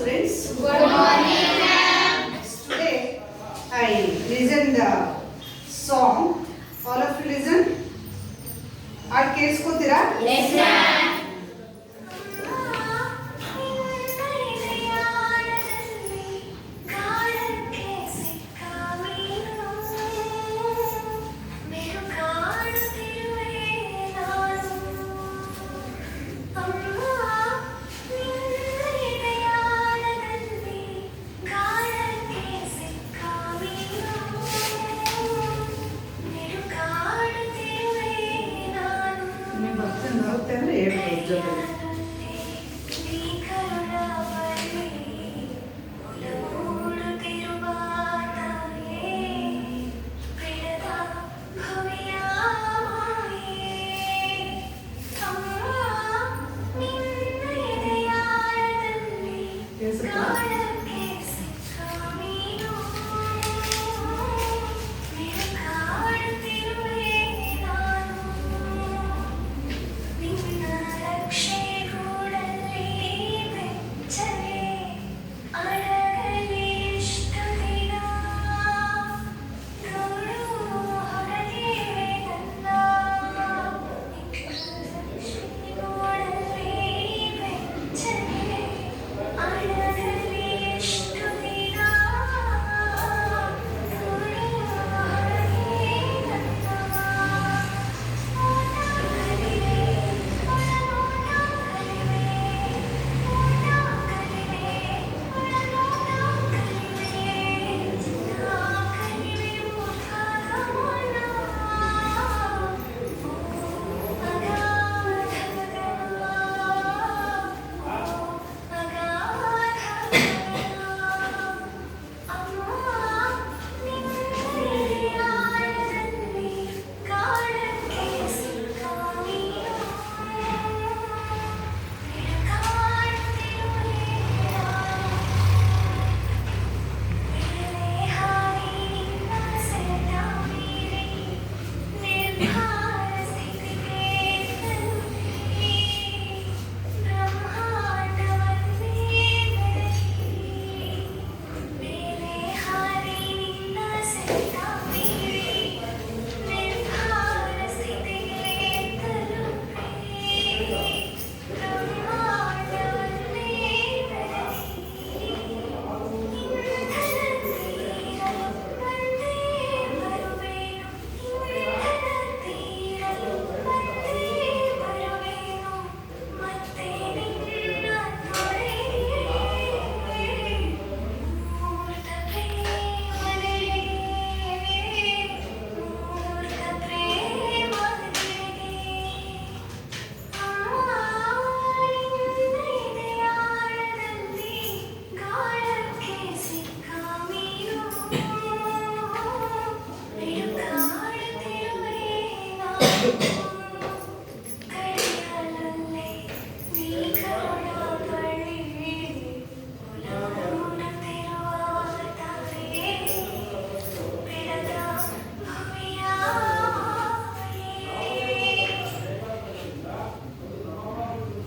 students. Good morning, ma'am. Today I listen the song. All of you listen. Are ಕೇಳಿಸ್ಕೊತೀರಾ? Yes, ma'am. ಬರುತ್ತೆ ಅಂದ್ರೆ ಹೇಳ್ಬೋದು ಜೊತೆ.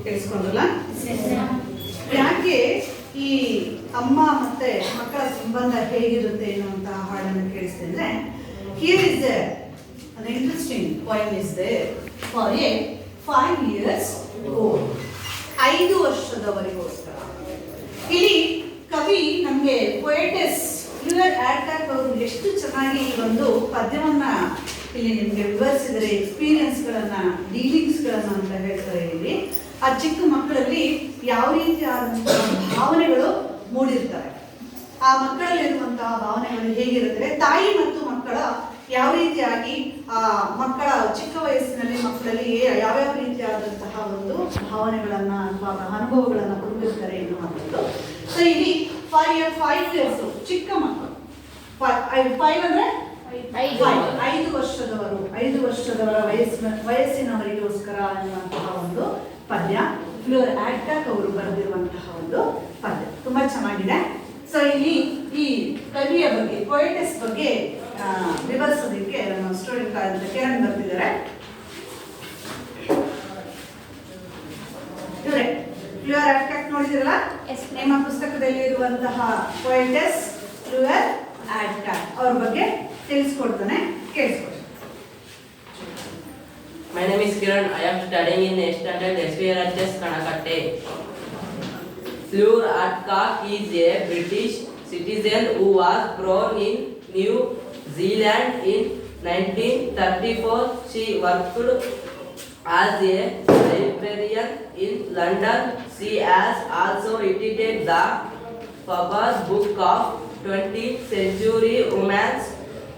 ಕೇಳಿಸ್ಕೊಂಡಲ್ಲ? ಯಾಕೆ ಈ ಅಮ್ಮ ಮತ್ತೆ ಮಕ್ಕಳ ಸಂಬಂಧ ಹೇಗಿರುತ್ತೆ ಎನ್ನುವಂತಹ ಹಾಡನ್ನು ಕೇಳಿಸ್ತೇನೆ. Here is an interesting poem is there for a 5 years old. 5 ವರ್ಷದವರಿಗೋಸ್ಕರ. ಇಲ್ಲಿ ಕವಿ ನಮಗೆ ಪೊಯೆಟೆಸ್ ಫ್ಲೂರ್ ಆಡ್ಕಾಕ್ ಅವರು ಎಷ್ಟು ಚೆನ್ನಾಗಿ ಈ ಒಂದು ಪದ್ಯವನ್ನ ಇಲ್ಲಿ ನಿಮಗೆ ವಿವರಿಸಿದರೆ, ಎಕ್ಸ್ಪೀರಿಯನ್ಸ್ಗಳನ್ನ, ಡೀಲಿಂಗ್ಸ್ಗಳನ್ನ ಅಂತ ಹೇಳ್ತಾರೆ. ಇಲ್ಲಿ ಆ ಚಿಕ್ಕ ಮಕ್ಕಳಲ್ಲಿ ಯಾವ ರೀತಿಯಾದಂತಹ ಭಾವನೆಗಳು ಮೂಡಿರ್ತವೆ, ಆ ಮಕ್ಕಳಲ್ಲಿರುವಂತಹ ಭಾವನೆಗಳು ಹೇಗಿರುತ್ತವೆ, ತಾಯಿ ಮತ್ತು ಮಕ್ಕಳ ಯಾವ ರೀತಿಯಾಗಿ ಆ ಮಕ್ಕಳ ಚಿಕ್ಕ ವಯಸ್ಸಿನಲ್ಲಿ ಮಕ್ಕಳಲ್ಲಿ ಯಾವ್ಯಾವ ರೀತಿಯಾದಂತಹ ಒಂದು ಭಾವನೆಗಳನ್ನ ಅಥವಾ ಅನುಭವಗಳನ್ನ ಕೊಟ್ಟಿರ್ತಾರೆ ಎನ್ನುವಂಥದ್ದು. ಸೊ ಇಲ್ಲಿ 5 years ಚಿಕ್ಕ ಮಕ್ಕಳು, 5 ಅಂದ್ರೆ 5 ವರ್ಷದವರು, 5 ವರ್ಷದವರ ವಯಸ್ಸಿನವರಿಗೋಸ್ಕರ ಅನ್ನುವಂತಹ ಒಂದು ಪದ್ಯ ಫ್ಲೂರ್ ಆಡ್ಕಾಕ್ ಅವರು ಬರೆದಿರುವಂತಹ ಒಂದು ಪದ್ಯ ತುಂಬಾ ಚೆನ್ನಾಗಿದೆ. ಸೊ ಇಲ್ಲಿ ಈ ಕವಿಯ ಬಗ್ಗೆ, ಪೊಯೆಟೆಸ್ ಬಗ್ಗೆ ವಿವರಿಸೋದಕ್ಕೆ ನಮ್ಮ ಸ್ಟೂಡೆಂಟ್ ಆದಂತ ಕಿರಣ್ ಬರ್ತಿದ್ದಾರೆ. ಇವರೇ ಫ್ಲೂರ್ ಆಡ್ಕಾಕ್ ನೋಡಿದಿರಲ್ಲ ನಿಮ್ಮ ಪುಸ್ತಕದಲ್ಲಿ? ಕನ್ನಡದಲ್ಲಿ ಇರುವಂತಹ ಪೊಯೆಟಸ್ ಫ್ಲೂಯರ್ ಆಡ್ಕಾಟ್ ಅವ್ರ ಬಗ್ಗೆ ತಿಳಿಸ್ಕೊಡ್ತಾನೆ, ಕೇಳಿಸ್ಕೊಡ್ತಾನೆ. My name is Kiran. I am studying in 8th standard SVRHS Kanakatte. Fleur Adcock is a British citizen who was born in New Zealand in 1934. She worked as a librarian in London. She has also edited the Faber Book of 20th Century Romance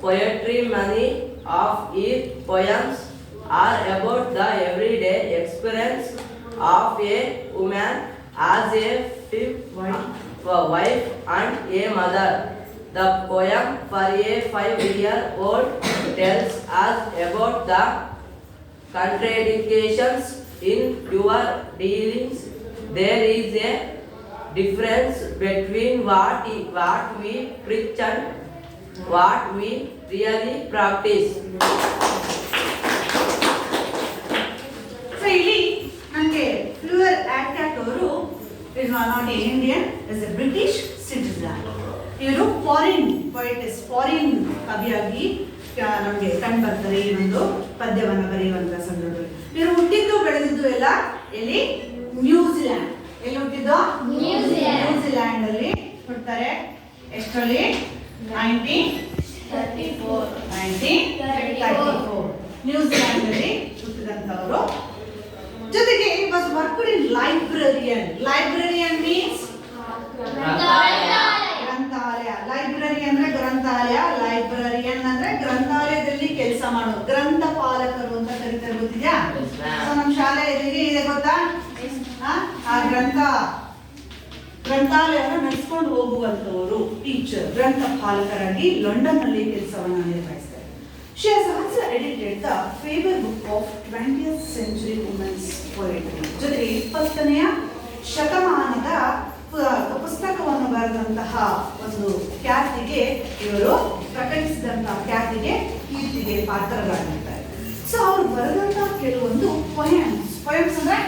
Poetry. Many of her poems are about the everyday experience of a woman as a wife and a mother. The poem for a 5-year-old tells us about the contradictions in your dealings. There is a difference between what we preach and what we really practice. So ಇಲ್ಲಿ ನನಗೆ ಫ್ಲೂಯರ್ ಆಡ್ಕಾಟ್ ಅವರು is not A Indian, is A British citizen. ಇವರು foreign ಪೊಯೆಟಿಸ್, foreign ಕವಿಯಾಗಿ ನಮಗೆ ಕಂಡು ಬರ್ತಾರೆ ಈ ಒಂದು ಪದ್ಯವನ್ನು ಬರೆಯುವಂತ ಸಂದರ್ಭದಲ್ಲಿ. ಇವರು ಹುಟ್ಟಿದ್ದು ಬೆಳೆದಿದ್ದು ಎಲ್ಲ ಎಲ್ಲಿ? ನ್ಯೂಜಿಲ್ಯಾಂಡ್. ಎಲ್ಲಿ ಹುಟ್ಟಿದ್ದು? ನ್ಯೂಜಿಲ್ಯಾಂಡ್ ಅಲ್ಲಿ ಹುಡ್ತಾರೆ. ಎಷ್ಟರಲ್ಲಿ? 1934 ನ್ಯೂಜಿಲ್ಯಾಂಡ್ ಅಲ್ಲಿ ಹುಟ್ಟಿದಂತವರು. ಜೊತೆಗೆ was worked in librarian. Librarian means ಗ್ರಂಥಾಲಯ. ಲೈಬ್ರರಿ ಅಂದ್ರೆ ಗ್ರಂಥಾಲಯ, ಲೈಬ್ರರಿಯನ್ ಅಂದ್ರೆ ಗ್ರಂಥಾಲಯದಲ್ಲಿ ಕೆಲಸ ಮಾಡೋದು, ಗ್ರಂಥ ಪಾಲಕರು ಅಂತ ಕರೀತಾರೆ. ಗೊತ್ತಿದ್ಯಾ? ನಮ್ಮ ಶಾಲೆ ಎದುರಿಗೆ ಇದೆ ಗೊತ್ತಾ? ಆ ಗ್ರಂಥಾಲಯವನ್ನು ನಡೆಸ್ಕೊಂಡು ಹೋಗುವಂತವರು ಟೀಚರ್, ಗ್ರಂಥ ಪಾಲಕರಾಗಿ ಲಂಡನ್ ನಲ್ಲಿ ಕೆಲಸವನ್ನ ನಿರ್ವಹಿಸ್ತಾರೆ. She has also edited the Faber Book of 20th Century Women's Poetry. ಜೊತೆಗೆ 20ನೇ ಶತಮಾನದ ಪುಸ್ತಕವನ್ನು ಬರೆದಂತಹ ಒಂದು ಖ್ಯಾತಿಗೆ, ಇವರು ಪ್ರಕಟಿಸಿದಂತಹ ಖ್ಯಾತಿಗೆ, ಕೀರ್ತಿಗೆ ಪಾತ್ರರಾಗಿರ್ತಾರೆ. ಸೊ ಅವರು ಬರೆದಂತಹ ಕೆಲವೊಂದು ಪೊಯಮ್ಸ್ ಅಂದ್ರೆ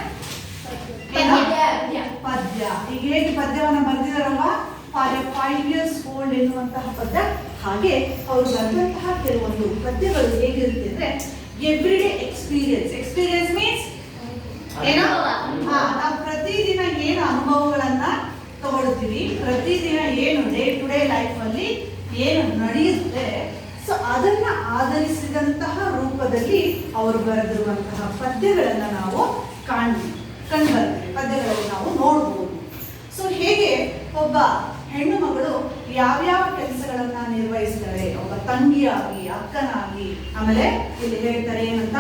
ಪದ್ಯ. ಈಗ ಹೇಗೆ ಪದ್ಯವನ್ನ ಬರೆದಿದಾರಲ್ವಾ, ಫಾರ್ ಎ 5 years old ಎನ್ನುವಂತಹ ಪದ್ಯ, ಹಾಗೆ ಅವರು ಬರೆದಂತಹ ಕೆಲವೊಂದು ಪದ್ಯಗಳು ಹೇಗಿರುತ್ತೆ ಅಂದ್ರೆ ಎವ್ರಿಡೇ ಎಕ್ಸ್ಪೀರಿಯನ್ಸ್ ಮೀನ್ಸ್ ಏನೋ ನಾವು ಪ್ರತಿದಿನ ಏನು ಅನುಭವಗಳನ್ನ ತಗೊಳ್ತೀವಿ, ಪ್ರತಿದಿನ ಏನು ಡೇ ಟು ಡೇ ಲೈಫ್ ಅಲ್ಲಿ ಏನು ನಡೆಯುತ್ತೆ, ಸೊ ಅದನ್ನ ಆಧರಿಸಿದಂತಹ ರೂಪದಲ್ಲಿ ಅವರು ಬರೆದಿರುವಂತಹ ಪದ್ಯಗಳನ್ನ ನಾವು ಕಂಡುಬರ್ತೇವೆ, ಪದ್ಯಗಳಲ್ಲಿ ನಾವು ನೋಡಬಹುದು. ಸೊ ಹೇಗೆ ಒಬ್ಬ ಹೆಣ್ಣು ಮಗಳು ಯಾವ್ಯಾವ ಕೆಲಸಗಳನ್ನ ನಿರ್ವಹಿಸ್ತಾರೆ, ಒಬ್ಬ ತಂಗಿಯಾಗಿ, ಅಕ್ಕನಾಗಿ, ಆಮೇಲೆ ಇಲ್ಲಿ ಹೇಳ್ತಾರೆ ಏನಂತ,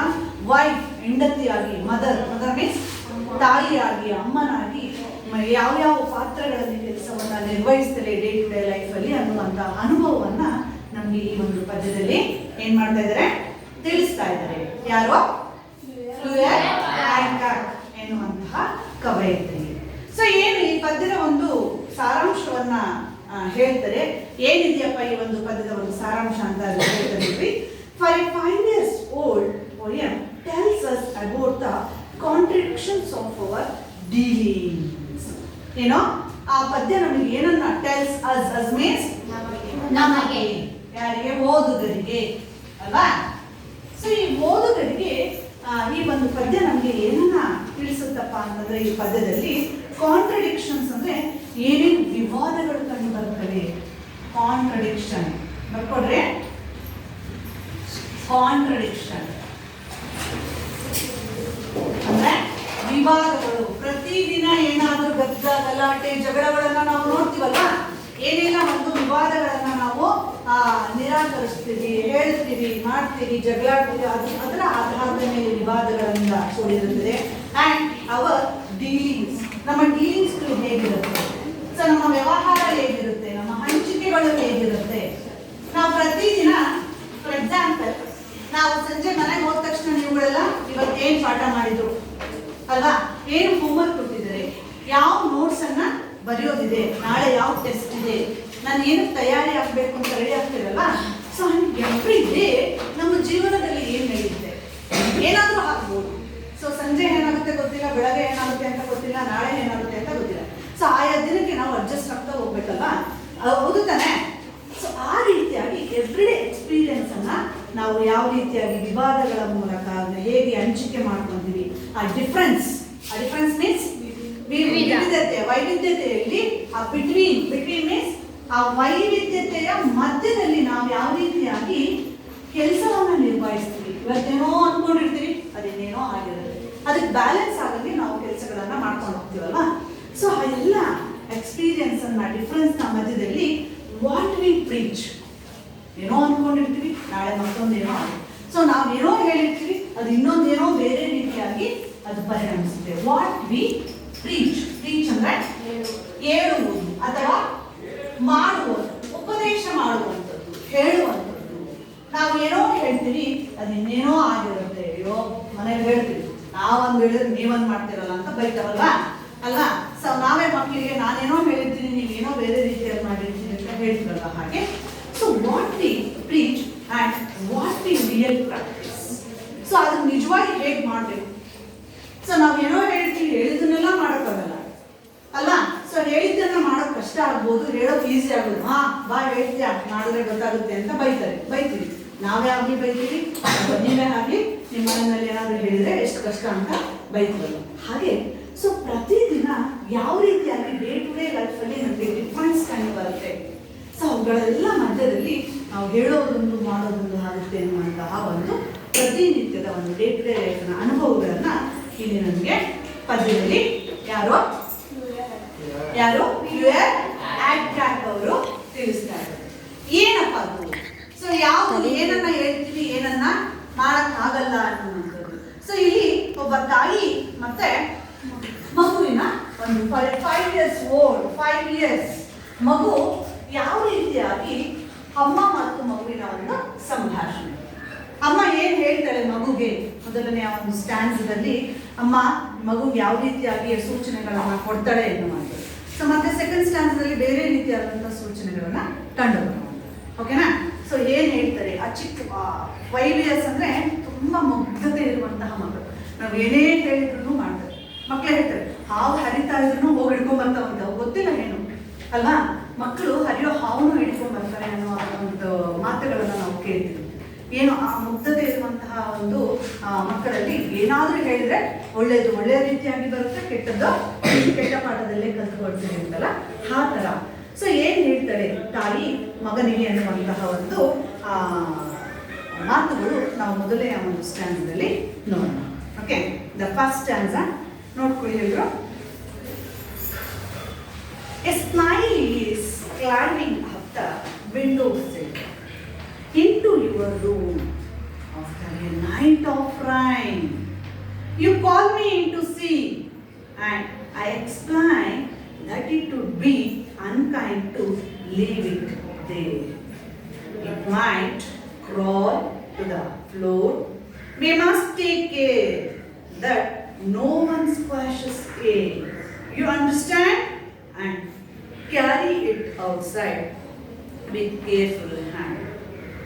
ವೈಫ್ ಹೆಂಡತಿಯಾಗಿ, ಮದರ್ ಮೀನ್ಸ್ ತಾಯಿಯಾಗಿ, ಅಮ್ಮನಾಗಿ ಯಾವ್ಯಾವ ಪಾತ್ರಗಳಲ್ಲಿ ಕೆಲಸವನ್ನ ನಿರ್ವಹಿಸ್ತಾರೆ ಡೇ ಟು ಡೇ ಲೈಫ್ ಅಲ್ಲಿ ಅನ್ನುವಂತ ಅನುಭವವನ್ನ ನಮ್ಗೆ ಈ ಒಂದು ಪದ್ಯದಲ್ಲಿ ಏನ್ ಮಾಡ್ತಾ ಇದ್ದಾರೆ, ತಿಳಿಸ್ತಾ ಇದ್ದಾರೆ. ಯಾರೋ ಫ್ಲೂಯರ್ ಆಡ್ಕಾಟ್ ಎನ್ನುವಂತಹ ಕವಯಿತ್ರಿ. ಸೊ ಏನು ಈ ಪದ್ಯದ ಒಂದು ಸಾರಾಂಶವನ್ನ ಹೇಳ್ತಾರೆ. ಏನಿದೆಯಪ್ಪ ಈ ಒಂದು ಪದ್ಯದ ಒಂದು ಸಾರಾಂಶ ಅಂತ ಹೇಳ್ತಾರೆ. For A 5 years old poem tells us about the contradictions of our dealings. ಏನೋ ಆ ಪದ್ಯ ನಮಗೆ ಏನನ್ನ ಟೆಲ್ಸ್ ಅಸ್ ಮೀನ್ಸ್ ನಮಗೆ, ಯಾರಿಗೆ? ಓದುಗರಿಗೆ ಅಲ್ವಾ. ಸೊ ಈ ಓದುಗರಿಗೆ ಈ ಒಂದು ಪದ್ಯ ನಮಗೆ ಏನನ್ನ ತಿಳಿಸುತ್ತಪ್ಪ ಅಂತಂದ್ರೆ, ಈ ಪದ್ಯದಲ್ಲಿ ಕಾಂಟ್ರಡಿಕ್ಷನ್ಸ್ ಅಂದ್ರೆ ಏನೇನು ವಿವಾದಗಳು ಕಂಡು ಬರ್ತವೆ. ಕಾಂಟ್ರಡಿಕ್ಷನ್ ಬರ್ಕೊಡ್ರೆ, ಕಾಂಟ್ರಡಿಕ್ಷನ್ ಅಂದ್ರೆ ವಿವಾದಗಳು. ಪ್ರತಿದಿನ ಏನಾದ್ರೂ ಗಲಾಟೆ ಜಗಳಗಳನ್ನ ನಾವು ನೋಡ್ತೀವಲ್ಲ, ಏನೆಲ್ಲ ಒಂದು ವಿವಾದಗಳನ್ನ ನಾವು ನಿರಾಕರಿಸ್ತೀವಿ, ಹೇಳ್ತೀವಿ, ಮಾಡ್ತೀವಿ, ಜಗಳಾಡ್ತೀವಿ, ಅದರ ಆಧಾರದ ಮೇಲೆ ವಿವಾದಗಳಿಂದ ಕೂಡಿರುತ್ತದೆ. ಅಂಡ್ ಅವರ್ ಡೀಲಿಂಗ್ಸ್, ನಮ್ಮ ಡೀಲಿಂಗ್ಸ್ಗಳು ಹೇಗಿರುತ್ತೆ, ಸೊ ನಮ್ಮ ವ್ಯವಹಾರ ಹೇಗಿರುತ್ತೆ, ನಮ್ಮ ಹಂಚಿಕೆಗಳು ಹೇಗಿರುತ್ತೆ. ನಾವು ಪ್ರತಿದಿನ, ಫಾರ್ ಎಕ್ಸಾಂಪಲ್, ನಾವು ಸಂಜೆ ಮನೆಗೆ ಹೋದ ತಕ್ಷಣ ನೀವುಗಳೆಲ್ಲ ಇವತ್ತು ಏನ್ ಪಾಠ ಮಾಡಿದ್ರು ಅಲ್ವಾ, ಏನು ಹೋಮ್ವರ್ಕ್ ಕೊಟ್ಟಿದ್ದಾರೆ, ಯಾವ ನೋಟ್ಸ್ ಅನ್ನ ಬರೆಯೋದಿದೆ, ನಾಳೆ ಯಾವ ಟೆಸ್ಟ್ ಇದೆ, ನಾನು ಏನಕ್ಕೆ ತಯಾರಿ ಆಗ್ಬೇಕು ಅಂತ ರೆಡಿ ಆಗ್ತಿರಲ್ವಾ. ಸೊ ಎವ್ರಿ ಡೇ ನಮ್ಮ ಜೀವನದಲ್ಲಿ ಏನ್ ನಡೆಯುತ್ತೆ, ಏನಾದ್ರೂ ಆಗ್ಬೋದು. ಸೊ ಸಂಜೆ ಏನಾಗುತ್ತೆ ಗೊತ್ತಿಲ್ಲ, ಬೆಳಗ್ಗೆ ಏನಾಗುತ್ತೆ ಅಂತ ಗೊತ್ತಿಲ್ಲ, ನಾಳೆ ಏನಾಗುತ್ತೆ ಅಂತ ಗೊತ್ತಿಲ್ಲ. ಸೊ ಆಯಾ ದಿನಕ್ಕೆ ನಾವು ಅಡ್ಜಸ್ಟ್ ಆಗ್ತಾ ನಾವು ಯಾವ ರೀತಿಯಾಗಿ ವಿವಾದಗಳ ಮೂಲಕ ಹೇಗೆ ಹಂಚಿಕೆ ಮಾಡ್ಕೊಂತೀವಿ. ಆ ಡಿಫ್ರೆನ್ಸ್ ಮೀನ್ಸ್ ವೈವಿಧ್ಯತೆಯಲ್ಲಿ ಆ ಬಿಟ್ವೀನ್ ಮೀನ್ಸ್ ಆ ವೈವಿಧ್ಯತೆಯ ಮಧ್ಯದಲ್ಲಿ ನಾವು ಯಾವ ರೀತಿಯಾಗಿ ಕೆಲಸವನ್ನ ನಿರ್ವಹಿಸ್ತೀವಿ. ಇವತ್ತೇನೋ ಅನ್ಕೊಂಡಿರ್ತೀವಿ, ಅದೇನೇನೋ ಆಗಿರುತ್ತೆ. ಅದಕ್ಕೆ ಬ್ಯಾಲೆನ್ಸ್ ಆಗಿ ನಾವು ಕೆಲಸಗಳನ್ನ ಮಾಡ್ಕೊಂಡು ಹೋಗ್ತೀವಲ್ವಾ. ಸೊ ಆ ಎಲ್ಲ ಎಕ್ಸ್ಪೀರಿಯನ್ಸ್ ಅನ್ನ ಡಿಫ್ರೆನ್ಸ್ ನ ಮಧ್ಯದಲ್ಲಿ ವಾಟ್ ವಿ ಪ್ರೀಚ್, ಏನೋ ಅನ್ಕೊಂಡಿರ್ತೀವಿ, ನಾಳೆ ಮತ್ತೊಂದೇನೋ ಆಗುತ್ತೆ. ಸೊ ನಾವೇನೋ ಹೇಳಿರ್ತೀವಿ, ಅದು ಇನ್ನೊಂದೇನೋ ಬೇರೆ ರೀತಿಯಾಗಿ ಅದು ಪರಿಣಮಿಸುತ್ತೆ. ವಾಟ್ ವಿ ಪ್ರೀಚ್ ಅಂದ್ರೆ ಹೇಳುವುದು ಅಥವಾ ಮಾಡುವುದು, ಉಪದೇಶ ಮಾಡುವಂಥದ್ದು, ಹೇಳುವಂಥದ್ದು. ನಾವು ಏನೋ ಹೇಳ್ತೀವಿ, ಅದು ಇನ್ನೇನೋ ಆಗಿರುತ್ತೆ. ಅಯ್ಯೋ ಮನೇಲಿ ಹೇಳ್ತೀವಿ, ನಾವೊಂದು ಹೇಳಿದ್ರೆ ನೀವೊಂದು ಮಾಡ್ತೀರಲ್ಲ ಅಂತ ಬೈತಾರಲ್ವಾ ಅಲ್ಲ. ಸೊ ನಾವೇ ಮಕ್ಕಳಿಗೆ ನಾನೇನೋ ಹೇಳಿರ್ತೀನಿ, ನೀವೇನೋ ಬೇರೆ ರೀತಿಯಲ್ಲಿ ಮಾಡಿರ್ತೀನಿ ಅಂತ ಹೇಳ್ತೀರಲ್ಲ. ಹಾಗೆ so what we preach and what we real practice. So ಅದನ್ನ ನಿಜವಾಗಿ ಹೇಗೆ ಮಾಡಬೇಕು. ಸೊ ನಾವೇನೋ ಹೇಳ್ತೀವಿ, ಹೇಳಿದ್ದನ್ನೆಲ್ಲ ಮಾಡೋಕ್ಕಾಗಲ್ಲ ಅಲ್ವಾ. ಸೊ ಹೇಳಿದ್ದನ್ನ ಮಾಡೋಕೆ ಕಷ್ಟ ಆಗ್ಬೋದು, ಹೇಳೋಕೆ ಈಸಿ ಆಗ್ಬೋದು. ಬಾ ಹೇಳ್ತೀಯ, ಮಾಡಿದ್ರೆ ಗೊತ್ತಾಗುತ್ತೆ ಅಂತ ಬೈತೀವಿ. ನಾವೇ ಆಗಲಿ ಬೈತೀವಿ, ನೀವೇ ಆಗಲಿ ನಿಮ್ಮ ಮನೆಯಲ್ಲಿ ಏನಾದರೂ ಹೇಳಿದ್ರೆ ಎಷ್ಟು ಕಷ್ಟ ಅಂತ ಬೈತೀವಲ್ಲ. ಹಾಗೆ ಸೊ ಪ್ರತಿದಿನ ಯಾವ ರೀತಿಯಾಗಿ ಡೇ ಟು ಡೇ ಲೈಫಲ್ಲಿ ನಮಗೆ ಡಿಫ್ರೆನ್ಸ್ ಕಂಡು ಬರುತ್ತೆ. ಸೊ ಅವುಗಳೆಲ್ಲ ಮಧ್ಯದಲ್ಲಿ ನಾವು ಹೇಳೋದೊಂದು ಮಾಡೋದೊಂದು ಆಗುತ್ತೆ ಅನ್ನುವಂತಹ ಒಂದು ಪ್ರತಿನಿತ್ಯದ ಒಂದು ಡೇ ಟು ಡೇ ಲೈಫ್ನ ಅನುಭವಗಳನ್ನ ಇಲ್ಲಿ ನನಗೆ ಪದ್ಯದಲ್ಲಿ ಯಾರು ಅವರು ತಿಳಿಸ್ತಾ ಇದ್ದಾರೆ. ಏನಪ್ಪ ಅದು? ಸೊ ಯಾವುದು ಏನನ್ನ ಹೇಳ್ತೀವಿ, ಏನನ್ನ ಮಾಡಕ್ ಆಗಲ್ಲ ಅನ್ನುವಂಥದ್ದು. ಸೊ ಇಲ್ಲಿ ಒಬ್ಬ ತಾಯಿ ಮತ್ತೆ ಮಗುವಿನ ಒಂದು 5 years ಮಗು ಯಾವ ರೀತಿಯಾಗಿ ಅಮ್ಮ ಮತ್ತು ಮಗುವಿನ ಒಂದು ಸಂಭಾಷಣೆ. ಅಮ್ಮ ಏನ್ ಹೇಳ್ತಾಳೆ ಮಗುಗೆ ಮೊದಲನೇ ಒಂದು ಸ್ಟ್ಯಾನ್ಸ್ದಲ್ಲಿ, ಅಮ್ಮ ಮಗುಗೆ ಯಾವ ರೀತಿಯಾಗಿ ಸೂಚನೆಗಳನ್ನ ಕೊಡ್ತಾಳೆ ಎನ್ನುವಂಥದ್ದು. ಸೊ ಮತ್ತೆ ಸೆಕೆಂಡ್ ಸ್ಟ್ಯಾನ್ಸ್ದಲ್ಲಿ ಬೇರೆ ರೀತಿಯಾದಂತಹ ಸೂಚನೆಗಳನ್ನ ಕಂಡು. ಓಕೆನಾ. ಸೊ ಏನ್ ಹೇಳ್ತಾರೆ ಆ ಚಿಕ್ಕ 5 years ಅಂದ್ರೆ ತುಂಬಾ ಮುಗ್ಧತೆ ಇರುವಂತಹ ಮಕ್ಕಳು. ನಾವು ಏನೇ ಹೇಳಿದ್ರು ಮಾಡ್ತಾರೆ. ಮಕ್ಕಳೇ ಹೇಳ್ತಾರೆ, ಹಾವು ಹರಿತಾ ಇದ್ರು ಹೋಗಿ ಹಿಡ್ಕೊಂಡ್ ಬರ್ತಾವಂತ, ಗೊತ್ತಿಲ್ಲ ಏನು ಅಲ್ವಾ. ಮಕ್ಕಳು ಹರಿಯೋ ಹಾವನ್ನು ಹಿಡ್ಕೊಂಡ್ ಬರ್ತಾರೆ ಅನ್ನೋ ಒಂದು ಮಾತುಗಳನ್ನ ನಾವು ಕೇಳ್ತೀವಿ. ಏನು ಆ ಮುಗ್ಧತೆ ಇರುವಂತಹ ಒಂದು ಮಕ್ಕಳಲ್ಲಿ ಏನಾದ್ರೂ ಹೇಳಿದ್ರೆ ಒಳ್ಳೇದು ಒಳ್ಳೆಯ ರೀತಿಯಾಗಿ ಬರುತ್ತೆ, ಕೆಟ್ಟದ್ದು ಕೆಟ್ಟ ಪಾಠದಲ್ಲೇ ಕಲ್ತ್ಕೊಳ್ತೀವಿ ಅಂತಲ್ಲ, ಆ ತರ. ಸೊ ಏನ್ ಹೇಳ್ತಾಳೆ ತಾಯಿ ಮಗನಿಗೆ ಅನ್ನುವಂತಹ ಒಂದು ಮಾತುಗಳು ನಾವು ಮೊದಲೇ ಆ ಒಂದು ಸ್ಟ್ಯಾನ್ಸ್ದಲ್ಲಿ ನೋಡೋಣ. ಓಕೆ, ದ ಫಸ್ಟ್ ಸ್ಟ್ಯಾನ್ಸ್ ನೋಡ್ಕೊಳ್ಳಿ ಹೇಳಿದ್ರು. A smile is climbing up the window sill into your room after a night of rain. You call me in to see, and I explain that it would be unkind to leave it there. It might crawl to the floor. We must take care that no one splashes it. You understand? And carry it outside with careful hand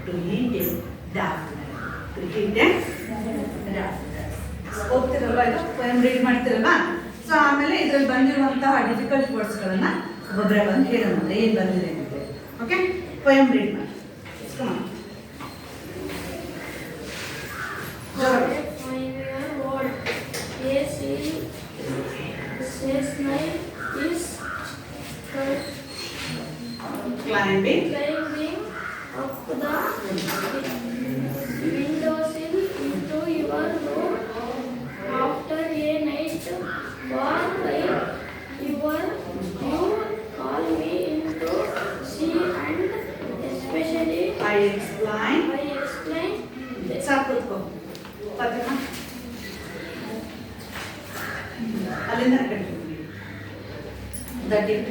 to heat it daffodils. ಓದ್ತಿರಲ್ವಾ, ಇದು poem read ಮಾಡ್ತಿರಲ್ವಾ. So ಆಮೇಲೆ ಇದ್ರಲ್ಲಿ ಬಂದಿರುವಂತಹ difficult ವರ್ಡ್ಸ್ಗಳನ್ನ ಒಬ್ಬೊಬ್ಬರೇ ಬಂದು ಹೇಳೋಣ ಏನ್ ಬಂದಿದೆ ಅಂತ. ಓಕೆ, ಪೋಯಮ್ ರೀಡ್ ಮಾಡಿ. Climbing up the windowsill into your room after a night war by you call me into see, and especially I explain ಸಾಕುತ್ಕೋ ಪದ್ಮ ಅಲ್ಲಿಂದ that it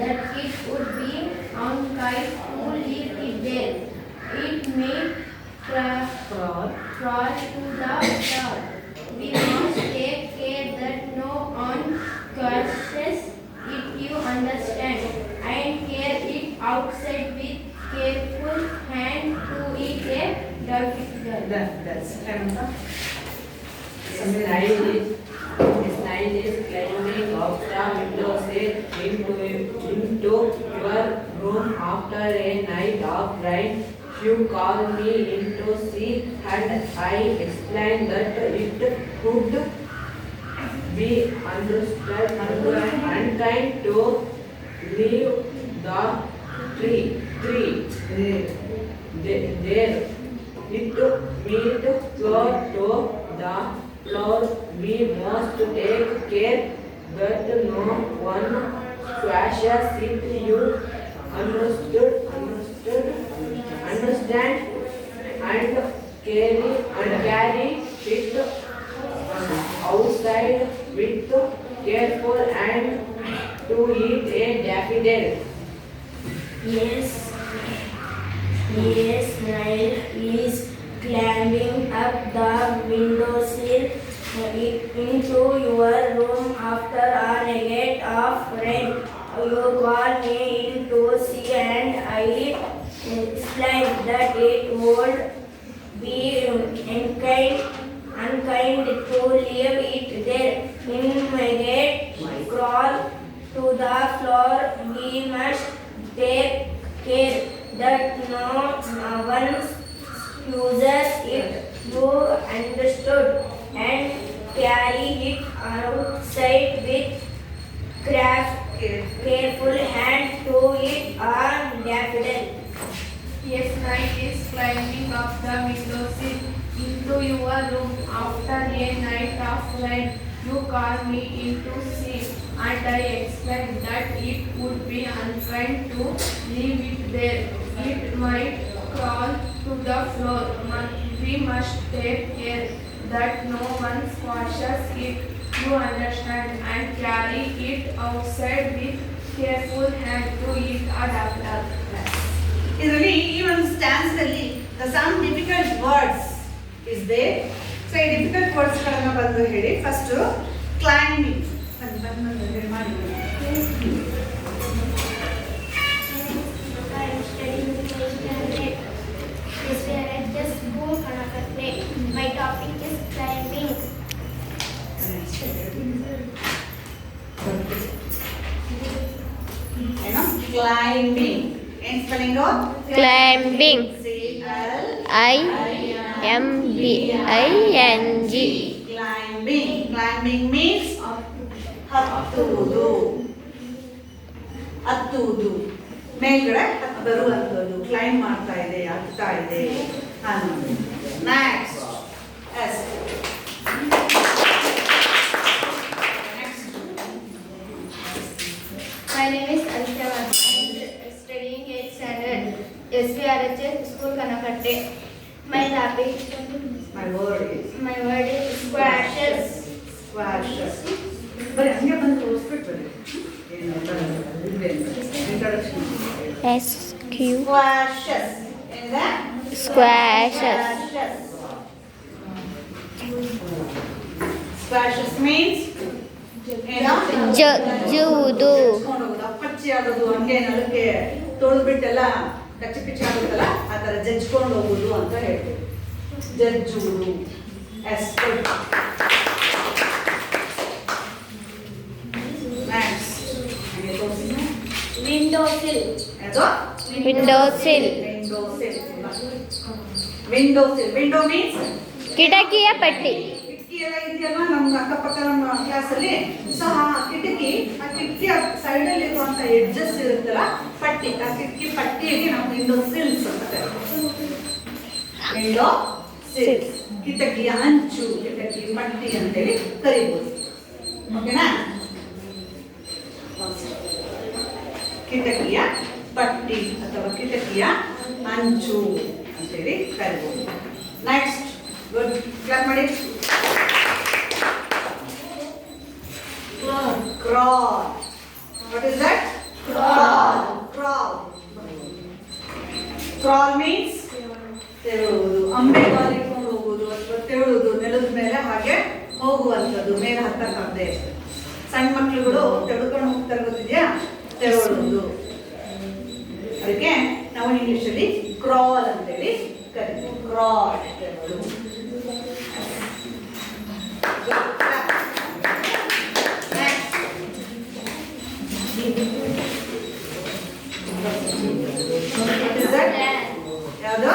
would be unkind to leave it there. It may crawl to the floor. We must take care that no one catches it, you understand, and carry it outside with careful hand to eat a daffodil. That's Smile is climbing up the windowsill into your room after a night of rain. you called me in to see, and I explained that it could be understood unkind to leave the tree. There it meet floor to the floor. We must take care that no one squashes it. You understand and carry it outside with careful and to eat a daffodil. Yes, Niall is climbing up the windowsill into your room after a night of rain. You call me in to see, and I explained that it would be unkind to leave it there. Immediately crawl to the floor. We must take care that no one uses it. You understood, and carry it outside with careful hand to it on daffodil. Yes, night is climbing up the windowsill into your room after a night of rain. You called me in to see, and I explained that it would be unkind to leave it there. It might crawl to the floor. We must take care that no one squashes it. You understand, and carry it outside with careful hand to eat a daffodil. ಇದರಲ್ಲಿ ಈ ಒಂದು stanza ಅಲ್ಲಿ the some difficult words is there. So ಈ difficult words ಗಳನ್ನ ಬಂದು ಹೇಳಿ. First climbing ಹೇಳಿ ಮಾಡಿ. My topic is climbing. ಏನೋ ಕ್ಲೈಂಬಿಂಗ್ ಏನ್ spelling? Climbing. CLIMBING. Climbing means ಹತ್ತುವುದು. ಮೇಲ್ಗಡೆ ಬರುವಂಥದ್ದು. ಕ್ಲೈಂಬ್ ಮಾಡ್ತಾ ಇದೆ, ಹತ್ತಾ ಇದೆ ಅನ್ನೋದು. Next is My name is Alisha Varma. I am studying 8th standard SVRHS School Kanakatte. My topic my word is squashes. ಬರೀ ಹಂಗೆ ಬಂದು ತೋರಿಸ್ಬಿಟ್ಟು ಬರೀ. ಏನು introduction. SQ. Squashes. In that? Squashes. Squashes means ಏನೋ ಜಜ್ಜುವುದು. ಪಚ್ಚಿ ಆಗೋದು. ಹಂಗೆ ಅದಕ್ಕೆ ತೊಳೆದ್ಬಿಟ್ಟೆಲ್ಲ ಕಚ್ಚಿ ಪಿಚ್ಚಿ ಆಗುತ್ತಲ್ಲ ಆ ಥರ ಜಜ್ಕೊಂಡು ಹೋಗುದು ಅಂತ ಹೇಳ್ತೀವಿ. ಜಜ್ಜುವುದು. Next Windowsill. ಅದು Windowsill. ವಿಂಡೋ ಮೀನ್ಸ್ ಕಿಟಕಿಯ ಪಟ್ಟಿ. ಕಿಟಕಿ ಎಲ್ಲ ಇದೆಯಲ್ಲ ನಮ್ಮ ಅಕ್ಕಪಕ್ಕ ನಮ್ಮ ಕ್ಲಾಸಲ್ಲಿ. ಸೊ ಆ ಕಿಟಕಿಯ ಸೈಡ್ ಅಲ್ಲಿ ಇರುವಂತ ಎಡ್ಜಸ್ ಇರುತ್ತಲ್ಲ ಪಟ್ಟಿ, ಆ ಕಿಟಕಿ ಪಟ್ಟಿಗೆ ನಾವು ವಿಂಡೋ ಸಿಲ್ಸ್ ಅಂತ ಕರೀತೀವಿ. ವಿಂಡೋ ಸಿಲ್ಸ್ ಕಿಟಕಿಯ ಅಂಚು, ಕಿಟಕಿ ಪಟ್ಟಿ ಅಂತೇಳಿ ಕರಿಬಹುದು. ಓಕೆನಾ? ಕಿಟಕಿಯ ಪಟ್ಟಿ ಅಥವಾ ಕಿಟಕಿಯ ಅಂಚು ಅಂತೇಳಿ ಕರಿಬಹುದು. ನೆಕ್ಸ್ಟ್ ಗುಡ್ ಕ್ಲಾಪ್ ಮಾಡಿ. Crawl. What is that? Crawl means ತೆವಳುವುದು. ಅಂಬೆಗಾಲು ಇಟ್ಕೊಂಡು ಹೋಗುವುದು ಅಥವಾ ತೆವಳುವುದು. ನೆಲದ ಮೇಲೆ ಹಾಗೆ ಹೋಗುವಂಥದ್ದು, ಮೇಲೆ ಹತ್ತಕ್ಕಾಗದೆ. ಸಣ್ಣ ಮಕ್ಳುಗಳು ತೆಗೆದುಕೊಂಡು ಹೋಗ್ತಾರೆ ಗೊತ್ತಿದ್ಯಾ? ತೆವಳುವುದು. ಅದಕ್ಕೆ ನಾವು ಇಂಗ್ಲಿಷಲ್ಲಿ ಕ್ರಾಲ್ ಅಂತೇಳಿ ಕರಿತೀವಿ. ಕ್ರಾಲ್ ತೆವಳುವುದು. ಯಾವುದು?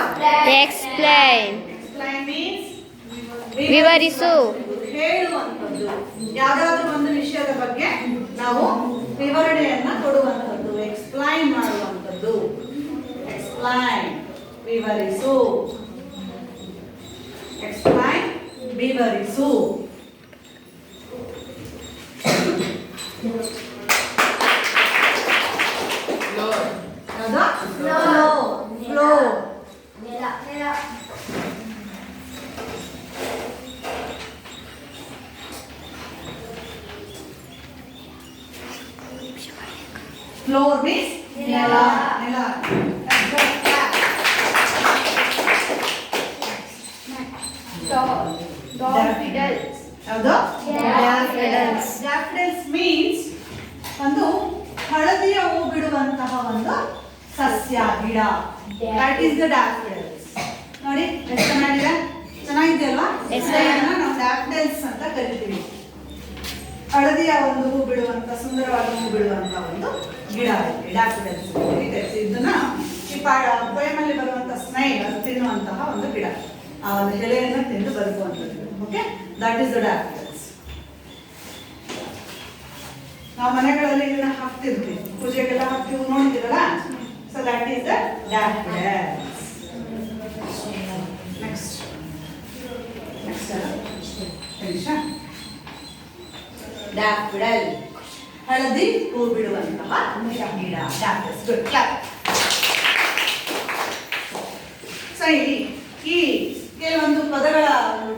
ಎಕ್ಸ್ಪ್ಲೈನ್ ಎಕ್ಸ್ಪ್ಲೈನ್ ಮೀನ್ಸ್ ವಿವರಿಸು. ಹೇಳುವಂಥದ್ದು. ಯಾವುದಾದ್ರೂ ಒಂದು ವಿಷಯದ ಬಗ್ಗೆ ನಾವು ವಿವರಣೆಯನ್ನ ಕೊಡುವಂಥದ್ದು, ಎಕ್ಸ್ಪ್ಲೈನ್ ಮಾಡುವಂಥದ್ದು. ಎಕ್ಸ್ಪ್ಲೈನ್ ವಿವರಿಸು, ಎಕ್ಸ್ಪ್ಲೈನ್ ವಿವರಿಸು. ಯಾವ್ದು? ಫ್ಲೋ. Floor means ನೆಲ. ನೆಲ. Daffodils. ಯಾವುದು? Daffodils. Daffodils means ಒಂದು ಹಳದಿಯ ಹೂ ಬಿಡುವಂತಹ ಒಂದು ಸಸ್ಯ, ಗಿಡ. That is the daffodils. ನೋಡಿ ಎಷ್ಟು ಚೆನ್ನಾಗಿದೆ, ಚೆನ್ನಾಗಿದೆ ಅಲ್ವಾ? Yes, ಇದನ್ನ ನಾವು daffodils ಅಂತ ಕರಿತೀವಿ. ಹಳದಿಯ ಒಂದು ಹೂ ಬಿಡುವಂತ, ಸುಂದರವಾದ ಹೂ ಬಿಡುವಂತ ಒಂದು ಗಿಡ daffodils. ಇದನ್ನ ಈ ಪೊಯಮಲ್ಲಿ ಬರುವಂತ ಸ್ನೈಲ್ ಅದು ತಿನ್ನುವಂತಹ ಒಂದು ಗಿಡ, ಆ ಒಂದು ಎಲೆಯನ್ನು ತಿಂದು ಬದುಕುವಂಥದ್ದು. Okay, that is the daffodils. ನಾವು ಮನೆಗಳಲ್ಲಿ ಇದನ್ನ ಹಾಕ್ತಿರ್ತೀವಿ, ಪೂಜೆಗೆಲ್ಲ ಹಾಕ್ತಿವಿ, ನೋಡ್ತೀರಲ್ಲ. So that is the daffodils. Next daffodil, ಹಳದಿ ಹೂ ಬಿಡುವಂತಹ ಗಿಡ, daffodils. Good, clap. ಸೊ ಈ ಕೆಲವೊಂದು ಪದಗಳ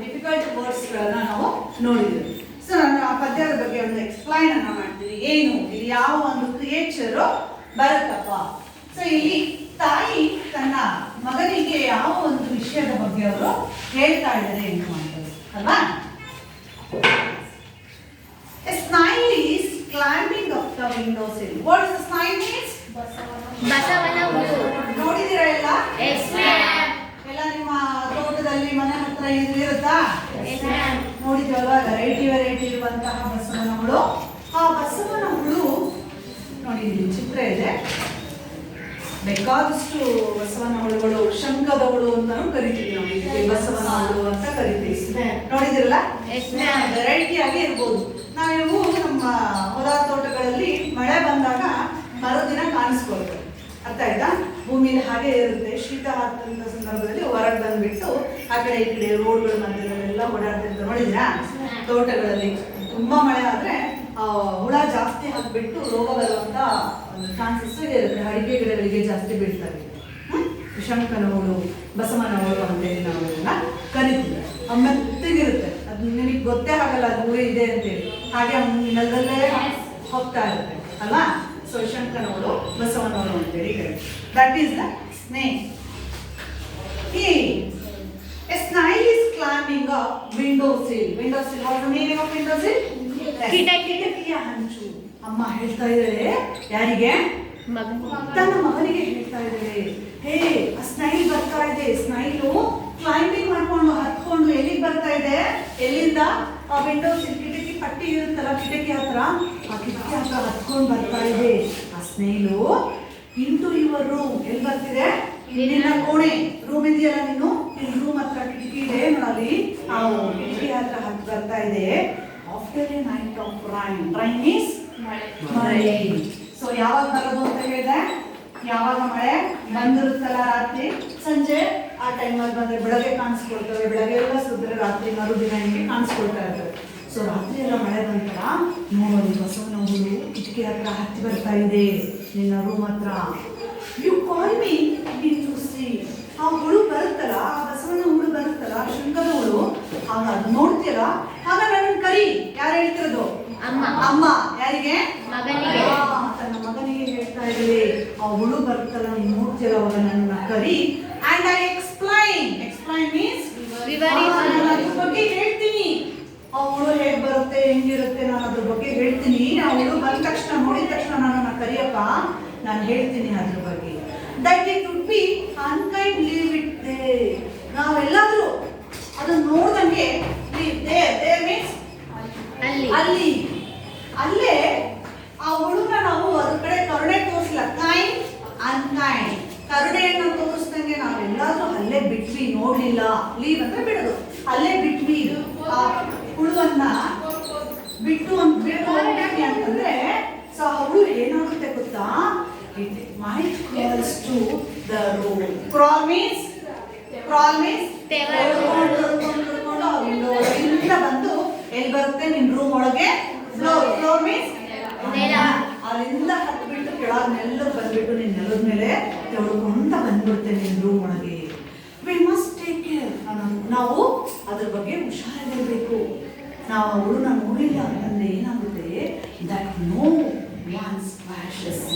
ಡಿಫಿಕಲ್ಟ್ ವರ್ಡ್ಸ್ಗಳನ್ನ ನಾವು ನೋಡಿದ್ವಿ. ಸೊ ನಾನು ಆ ಪದ್ಯದ ಬಗ್ಗೆ ಒಂದು ಎಕ್ಸ್ಪ್ಲೈನ್ ಅನ್ನ ಮಾಡ್ತೀನಿ. ಏನು ಇಲ್ಲಿ ಯಾವ ಒಂದು ಕ್ರಿಯೇಚರ್ ಬರುತ್ತಪ್ಪ. ಸೊ ಇಲ್ಲಿ ತಾಯಿ ತನ್ನ ಮಗನಿಗೆ ಯಾವ ಒಂದು ವಿಷಯದ ಬಗ್ಗೆ ಅವರು ಹೇಳ್ತಾ ಇದ್ದಾರೆ ಏನು ಮಾಡ್ತಾರೆ ಅಲ್ವಾ? A snail is climbing up the windowsill. What is the snail means? ಬಸವನ ಹುಳು. ನೋಡಿದ್ದೀರಾ ಎಲ್ಲ? Yes, ma'am. ಎಲ್ಲ ನಿಮ್ಮ ತೋಟದಲ್ಲಿ ಮನೆ ಹತ್ರ ಇದು ಇರುತ್ತಾ? Yes, ma'am. ನೋಡಿದ್ವಲ್ವಾ? ವೆರೈಟಿ ಇರುವಂತಹ ಬಸವನ ಹುಳು. ಆ ಬಸವನ ಹುಳು ನೋಡಿ, ಇಲ್ಲಿ ಚಿತ್ರ ಇದೆ. ಬೇಕಾದಷ್ಟು ಬಸವನ ಹುಳುಗಳು, ಶಂಖದ ಹುಳು ಅಂತಾನು ಕರಿತೀವಿ ನಾವು. ಇದಕ್ಕೆ ಬಸವನ ಹುಳು ಅಂತ ಕರಿತೀವಿ. ನೋಡಿದಿರಲ್ಲ? Yes, ma'am. ವೆರೈಟಿ ಆಗಿ ಇರ್ಬೋದು. ನಾವು ನಮ್ಮ ಹೊಲ ತೋಟಗಳಲ್ಲಿ ಮಳೆ ಬಂದಾಗ ಮರುದಿನ ಕಾಣಿಸ್ಕೊಳ್ತೇವೆ. ಅರ್ಥ ಆಯ್ತಾ? ಭೂಮಿಲಿ ಹಾಗೆ ಇರುತ್ತೆ. ಶೀತ ಆಗ್ತಂತ ಸಂದರ್ಭದಲ್ಲಿ ಹೊರಗೆ ಬಂದ್ಬಿಟ್ಟು ಆ ಕಡೆ ಈ ಕಡೆ ರೋಡ್ಗಳ ಮಧ್ಯದಲ್ಲೆಲ್ಲ ಓಡಾಡ್ತಿರ್ತಾರೆ. ನೋಡಿದ್ರಾ? ತೋಟಗಳಲ್ಲಿ ತುಂಬಾ ಮಳೆ ಆದ್ರೆ ಹುಳ ಜಾಸ್ತಿ ಹಾಕ್ಬಿಟ್ಟು ರೋಗ ಬರುವಂತ ಒಂದು ಚಾನ್ಸಸ್ ಇರುತ್ತೆ. ಅಡಿಕೆ ಗಿಡಗಳಿಗೆ ಜಾಸ್ತಿ ಬೀಳ್ತವೆ. ಶಂಕನ ಹುಳು, ಬಸವನ ಹುಳು ಅಂತೇಳಿ ನಾವು ಇದನ್ನ ಕರಿತೀವಿ. ಮೆತ್ತಗಿರುತ್ತೆ, ಅದು ನಿಮಗೆ ಗೊತ್ತೇ ಆಗಲ್ಲ ಅದು ಹುಳು ಇದೆ ಅಂತೇಳಿ. ಹಾಗೆ ನೆಲದಲ್ಲೇ ಹೋಗ್ತಾ ಇರುತ್ತೆ ಅಲ್ವಾ? ಸೊ ಶಂಕನ ಹುಳು, ಬಸವನ ಹುಳು ಅಂತೇಳಿ ಕರಿತೀವಿ. That is the snake. A snail is climbing up windowsill. Windowsill, what is the meaning of windowsill? ಕಿಟಕಿಯ ಹಂಚು. ಅಮ್ಮ ಹೇಳ್ತಾ ಇದ್ದಾರೆ ಯಾರಿಗೆ? ತನ್ನ ಮಗನಿಗೆ ಹೇಳ್ತಾ ಇದ್ದಾರೆ. ಹೇ, ಆ ಸ್ನೈಲ್ ಬರ್ತಾ ಇದೆ. ಸ್ನೈಲು ಕ್ಲೈಂಬಿಂಗ್ ಮಾಡ್ಕೊಂಡು ಹತ್ಕೊಂಡು ಎಲ್ಲಿಗೆ ಬರ್ತಾ ಇದೆ? ಎಲ್ಲಿಂದ? ಆ ವಿಂಡೋಸಿಲ್, ಕಿಟಕಿ ಪಟ್ಟಿ ಇರುತ್ತಲ್ಲ ಕಿಟಕಿ ಹತ್ರ, ಆ ಕಿಟಕಿ ಹತ್ರ ಹತ್ಕೊಂಡು ಬರ್ತಾ ಇದೆ ಆ ಸ್ನೈಲು. Into your room. ಎಲ್ಲಿ ಬರ್ತಿದೆ? ನಿನ್ನ ಕೋಣೆ. ರೂಮ್ ಇದೆಯಲ್ಲ ನೀನು, ನಿನ್ನ ರೂಮ್ ಹತ್ರ ಕಿಟಕಿ ಇದೆ ನೋಡಿ, ಆ ಕಿಟಕಿ ಹತ್ರ ಹತ್ತು ಬರ್ತಾ ಇದೆ. After A knight of rain. Rain means ಮಳೆ. ಸೊ ಯಾವಾಗ ಬರೋದು ಅಂತ ಹೇಳಿದೆ? ಯಾವಾಗ ಮಳೆ ಬಂದಿರುತ್ತಲ್ಲ ರಾತ್ರಿ, ಸಂಜೆ ಆ ಟೈಮಲ್ಲಿ ಬಂದ್ರೆ ಬೆಳಗ್ಗೆ ಕಾಣಿಸ್ಕೊಳ್ತವೆ. ಬೆಳಗ್ಗೆ ಎಲ್ಲ ಸುದ್ರೆ ರಾತ್ರಿ ಮರುದಿನ ಹಿಂಗೆ ಕಾಣಿಸ್ಕೊಳ್ತಾ ಇರ್ತವೆ. ಸೊ ರಾತ್ರಿ ಎಲ್ಲ ಮಳೆ ಬಂತರ ನೋಡೋದು ಬಸವನ ಹುಳು ಕಿಟಕಿ ಹತ್ರ ಹತ್ತಿ ಬರ್ತಾ ಇದೆ ನಿನ್ನ ರೂಮ್ ಹತ್ರ. You call me to see. ಆ ಹುಳು ಬರುತ್ತಲ್ಲ, ಆ ಬಸವನ ಹುಳು ಬರುತ್ತಲ್ಲ, ಶೃಂಗದ ಹುಳು, ಆಗ ಅದು ನೋಡ್ತೀರಾ, ಆಗ ನನ್ನ ಕರಿ. ಯಾರು ಹೇಳ್ತಿರೋದು? ಅಮ್ಮ. ಅಮ್ಮ ಯಾರಿಗೆ? ಮಗನಿಗೆ. ತನ್ನ ಮಗನಿಗೆ ಹೇಳ್ತಾ ಇದ್ದೀವಿ. ಆ ಹುಳು ಬರುತ್ತಲ್ಲ, ನೀನು ನೋಡ್ತೀರ, ಅವಾಗ ನನ್ನ ಕರಿ. And I explain. Explain means ನಾನು ಅದ್ರ ಬಗ್ಗೆ ಹೇಳ್ತೀನಿ. ಆ ಹುಳು ಹೇಗೆ ಬರುತ್ತೆ, ಹೆಂಗಿರುತ್ತೆ, ನಾನು ಅದ್ರ ಬಗ್ಗೆ ಹೇಳ್ತೀನಿ. ಆ ಹುಳು ಬಂದ ತಕ್ಷಣ, ನೋಡಿದ ತಕ್ಷಣ ನನ್ನ ಕರಿಯಪ್ಪ, ನಾನು ಹೇಳ್ತೀನಿ ಅದ್ರ ಬಗ್ಗೆ. That it would be unkind leave it there. ನಾವೆಲ್ಲಾದ್ರೂ ಅದನ್ನ ನೋಡ್ದಂಗೆ ಲೀವ್ ದೇರ್ ಮೀನ್ಸ್ ಅಲ್ಲಿ ಅಲ್ಲೇ ಆ ಹುಳುನ ನಾವು ಅದ್ರ ಕಡೆ ಕರುಣೆ ತೋರಿಸಿಲ್ಲ. Kind unkind. ಕರುಣೆಯನ್ನು ತೋರಿಸ್ದಂಗೆ ನಾವೆಲ್ಲಾದ್ರೂ ಅಲ್ಲೇ ಬಿಟ್ವಿ, ನೋಡ್ಲಿಲ್ಲ. ಲೀವ್ ಅಂದ್ರೆ ಬಿಡೋದು. ಅಲ್ಲೇ ಬಿಟ್ವಿ, ಆ ಹುಳುವನ್ನ ಬಿಟ್ಟು ಹೋಗ್ಬಿಟ್ವಿ ಅಂತಂದ್ರೆ ಸೊ ಆ ಹುಳು ಏನಾಗುತ್ತೆ ಗೊತ್ತಾ? It might crawls to the room. Crawl means ಇಲ್ಲಿಂದ ಬಂದು ಎಲ್ಲಿ ಬರುತ್ತೆ? ನಿನ್ ರೂಮ್ ಒಳಗೆ. ಫ್ಲೋರ್ ಮೀನ್ಸ್ ಅಲ್ಲಿಂದ ಹತ್ಬಿಟ್ಟು ಕೆಳಗೆ ನೆಲ್ಲ ಬಂದ್ಬಿಟ್ಟು ನಿನ್ ನೆಲದ ಮೇಲೆ ತೆಗೆದುಕೊಂತ ಬಂದ್ಬಿಡುತ್ತೆ ನಿನ್ ರೂಮ್ ಒಳಗೆ. We must take care. ನಾವು ಅದ್ರ ಬಗ್ಗೆ ಹುಷಾರಾಗಿರ್ಬೇಕು. ನಾವು ಅವಳನ್ನ ನೋಡಿಲ್ಲ ಅಂತಂದ್ರೆ ಏನಾಗುತ್ತೆ? ದಟ್ ನೋ ಒನ್ ಸ್ಪ್ಲಾಶಸ್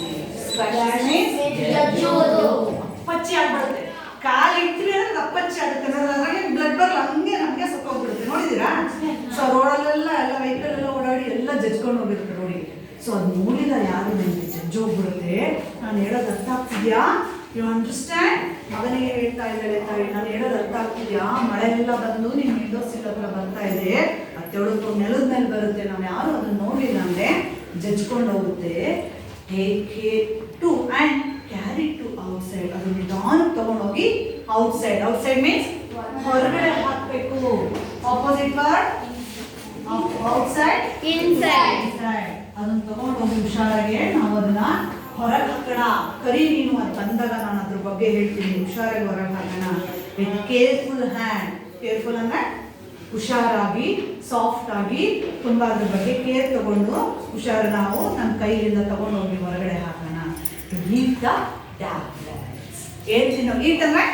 ಅಪ್ಪಚ್ಚಿ ಆಗ್ಬಿಡುತ್ತೆ. ಕಾಲು ಇಟ್ವಿ ಅಂದ್ರೆ ಅಪ್ಪಚ್ಚಿ ಆಗುತ್ತೆ. ಅದ್ರಾಗೆ ಬ್ಲಡ್ ಬರಲ್ಲ, ಹಂಗೆ ನಮಗೆ ಸತ್ತೋಗ್ಬಿಡುತ್ತೆ. ನೋಡಿದೀರಾ? ಸೊ ರೋಡಲ್ಲೆಲ್ಲ ಎಲ್ಲ ವೆಹಿಕಲ್ ಎಲ್ಲ ಓಡಾಡಿ ಎಲ್ಲ ಜಜ್ಕೊಂಡು ಹೋಗಿರುತ್ತೆ ರೋಡಿಗೆ. ಸೊ ಅದು ನೋಡಿಲ್ಲ ಯಾರು ನನಗೆ ಜಜ್ಜೋಗ್ಬಿಡುತ್ತೆ. ನಾನು ಹೇಳೋದು ಅರ್ಥ ಆಗ್ತಿದ್ಯಾ? You understand? ಮಗನಿಗೆ ಹೇಳ್ತಾ ಇದ್ದಾಳೆ ತಾಯಿ, ನಾನು ಹೇಳೋದು ಅರ್ಥ ಆಗ್ತಿದ್ಯಾ? ಮಳೆ ಎಲ್ಲ ಬಂದು ನಿಮ್ಮ ವಿಂಡೋಸ್ ಹತ್ರ ಬರ್ತಾ ಇದೆ, ಅತ್ತೆಳಕು ನೆಲದ ಮೇಲೆ ಬರುತ್ತೆ. ನಾವು ಯಾರು ಅದನ್ನ ನೋಡಿಲ್ಲ ಅಂದ್ರೆ ಜಜ್ಕೊಂಡು ಹೋಗುತ್ತೆ. Take care to and carry to outside. ಅದು ನಿಧಾನಕ್ಕೆ ತಗೊಂಡೋಗಿ ಔಟ್ಸೈಡ್. ಔಟ್ಸೈಡ್ ಮೀನ್ಸ್ ಹೊರಗಡೆ ಹಾಕಬೇಕು. Opposite word outside, inside. ಅದನ್ನ ತಗೊಂಡೋಗಿ ಹುಷಾರಾಗಿ ನಾವು ಅದನ್ನ ಹೊರಗೆ ಹಾಕೋಣ. ಕರಿ ನೀನು ಅದು ಬಂದಾಗ ನಾನು ಅದ್ರ ಬಗ್ಗೆ ಹೇಳ್ತೀನಿ. ಹುಷಾರಾಗಿ ಹೊರಗೆ ಹಾಕೋಣ ವಿತ್ ಕೇರ್ಫುಲ್ ಹ್ಯಾಂಡ್. ಕೇರ್ಫುಲ್ ಅಂದ್ರೆ ಹುಷಾರಾಗಿ, ಸಾಫ್ಟ್ ಆಗಿ, ತುಂಬಾ ಅದ್ರ ಬಗ್ಗೆ ಕೇರ್ ತಗೊಂಡು ಹುಷಾರು ನಾವು ನಮ್ಮ ಕೈಯಿಂದ ತಗೊಂಡೋಗಿ ಹೊರಗಡೆ ಹಾಕೋಣ. Eat the tablets. ಏನ್ ತಿನ್ನೋ? ಈಟ್ ಅಂದ್ರೆ